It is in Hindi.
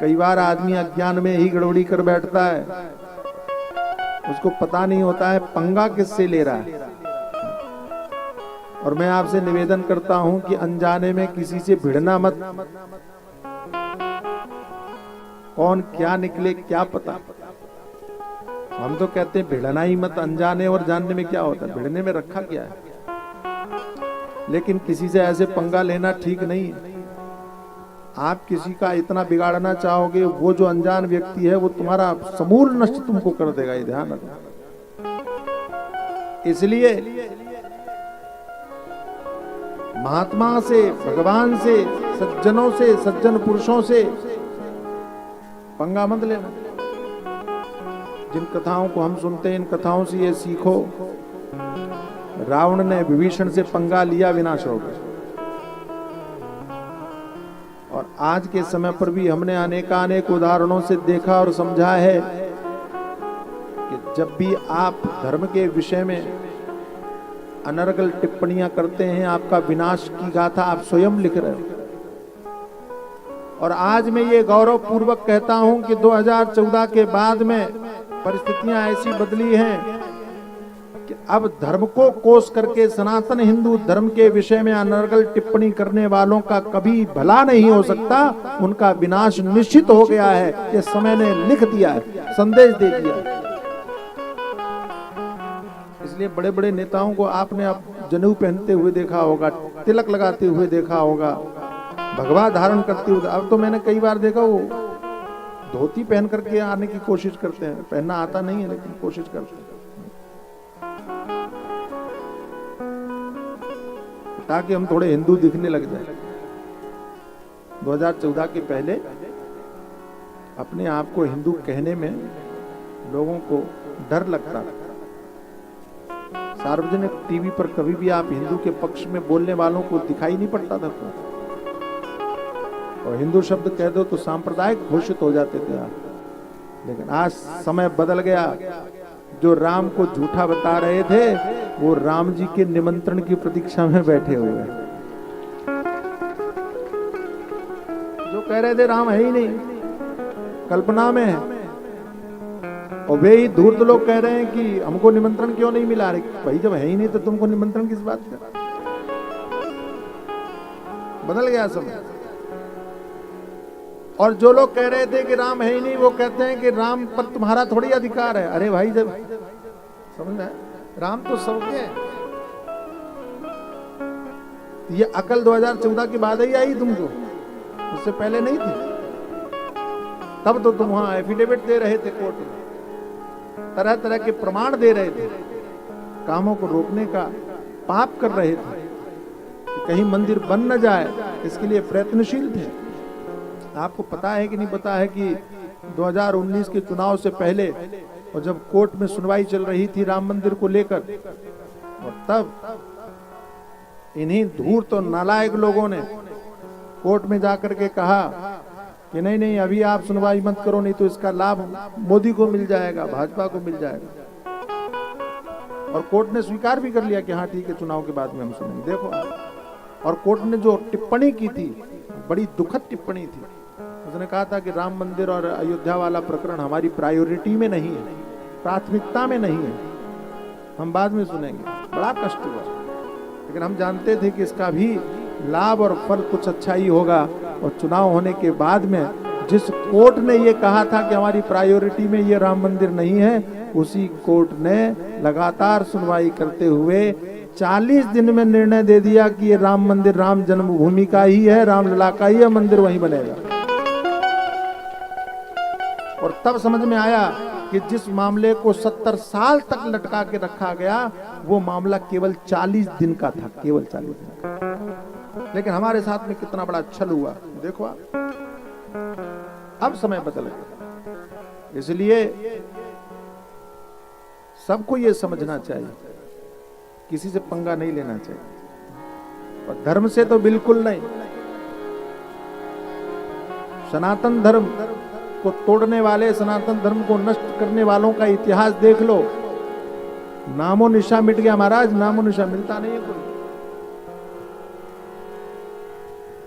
कई बार आदमी अज्ञान में ही गड़बड़ी कर बैठता है, उसको पता नहीं होता है पंगा किससे ले रहा है। और मैं आपसे निवेदन करता हूं कि अनजाने में किसी से भिड़ना मत। कौन क्या निकले क्या पता। हम तो कहते हैं भिड़ना ही मत। अनजाने और जानने में क्या होता है, भिड़ने में रखा क्या है। लेकिन किसी से ऐसे पंगा लेना ठीक नहीं है। आप किसी का इतना बिगाड़ना चाहोगे, वो जो अनजान व्यक्ति है वो तुम्हारा समूल नष्ट तुमको कर देगा, ये ध्यान रखना। इसलिए महात्मा से, भगवान से, सज्जनों से, सज्जन पुरुषों से पंगा मत लेना। जिन कथाओं को हम सुनते हैं, इन कथाओं से ये सीखो। रावण ने विभीषण से पंगा लिया, विनाश हो गया। और आज के समय पर भी हमने अनेकानेक उदाहरणों से देखा और समझा है कि जब भी आप धर्म के विषय में अनर्गल टिप्पणियां करते हैं, आपका विनाश की गाथा आप स्वयं लिख रहे हो। और आज मैं ये गौरव पूर्वक कहता हूं कि 2014 के बाद में परिस्थितियां ऐसी बदली हैं कि अब धर्म को कोस करके सनातन हिंदू धर्म के विषय में अनर्गल टिप्पणी करने वालों का कभी भला नहीं हो सकता। उनका विनाश निश्चित हो गया है, ये समय ने लिख दिया है, संदेश दे दिया है। इसलिए बड़े बड़े नेताओं को आपने अब जनेऊ पहनते हुए देखा होगा, तिलक लगाते हुए देखा होगा, भगवा धारण करते हुए। अब तो मैंने कई बार देखा वो धोती पहन करके आने की कोशिश करते हैं। पहनना आता नहीं है लेकिन कोशिश करते हैं, ताकि हम थोड़े हिंदू दिखने लग जाए। 2014 के पहले अपने आप को हिंदू कहने में लोगों को डर लगता था। सार्वजनिक टीवी पर कभी भी आप हिंदू के पक्ष में बोलने वालों को दिखाई नहीं पड़ता था। और हिंदू शब्द कह दो तो सांप्रदायिक घोषित हो जाते थे आप। लेकिन आज समय बदल गया। जो राम को झूठा बता रहे थे वो राम जी के निमंत्रण की प्रतीक्षा में बैठे हुए हैं। जो कह रहे थे राम है ही नहीं, कल्पना में है, और वे ही धूर्त लोग कह रहे हैं कि हमको निमंत्रण क्यों नहीं मिला। रहे भाई जब है ही नहीं तो तुमको निमंत्रण किस बात का। बदल गया समय। और जो लोग कह रहे थे कि राम है ही नहीं, वो कहते हैं कि राम पर तुम्हारा थोड़ी अधिकार है। अरे भाई जब समझ में, राम तो सबके है। ये अकल 2014 के बाद ही आई तुमको, उससे पहले नहीं थी। तब तो तुम वहां एफिडेविट दे रहे थे कोर्ट में, तरह तरह के प्रमाण दे रहे थे, कामों को रोकने का पाप कर रहे थे कि कहीं मंदिर बन न जाए, इसके लिए प्रयत्नशील थे। आपको पता है कि नहीं पता है कि 2019 के चुनाव से पहले, और जब कोर्ट में सुनवाई चल रही थी राम मंदिर को लेकर, और तब इन्हीं धूर्त और नालायक लोगों ने कोर्ट में जाकर के कहा कि नहीं नहीं अभी आप सुनवाई मत करो, नहीं तो इसका लाभ मोदी को मिल जाएगा, भाजपा को मिल जाएगा। और कोर्ट ने स्वीकार भी कर लिया कि हाँ ठीक है, चुनाव के बाद में हम सुनेंगे। देखो, और कोर्ट ने जो टिप्पणी की थी, बड़ी दुखद टिप्पणी थी। उसने कहा था कि राम मंदिर और अयोध्या वाला प्रकरण हमारी प्रायोरिटी में नहीं है, प्राथमिकता में नहीं है, हम बाद में सुनेंगे। बड़ा कष्ट हुआ, लेकिन हम जानते थे कि इसका भी लाभ और फल कुछ अच्छा ही होगा। और चुनाव होने के बाद में जिस कोर्ट ने ये कहा था कि हमारी प्रायोरिटी में ये राम मंदिर नहीं है, उसी कोर्ट ने लगातार सुनवाई करते हुए 40 दिन में निर्णय दे दिया कि ये राम मंदिर राम जन्मभूमि का ही है, रामलला का ही है, मंदिर वहीं बनेगा। और तब समझ में आया कि जिस मामले को 70 साल तक लटका के रखा गया, वो मामला केवल 40 दिन का था, केवल 40 दिन का। लेकिन हमारे साथ में कितना बड़ा छल हुआ, देखो आप। अब समय बदल गया, इसलिए सबको ये समझना चाहिए, किसी से पंगा नहीं लेना चाहिए, और धर्म से तो बिल्कुल नहीं। सनातन धर्म को तोड़ने वाले, सनातन धर्म को नष्ट करने वालों का इतिहास देख लो, नामो निशा मिट गया महाराज, नामो निशा मिलता नहीं है कोई।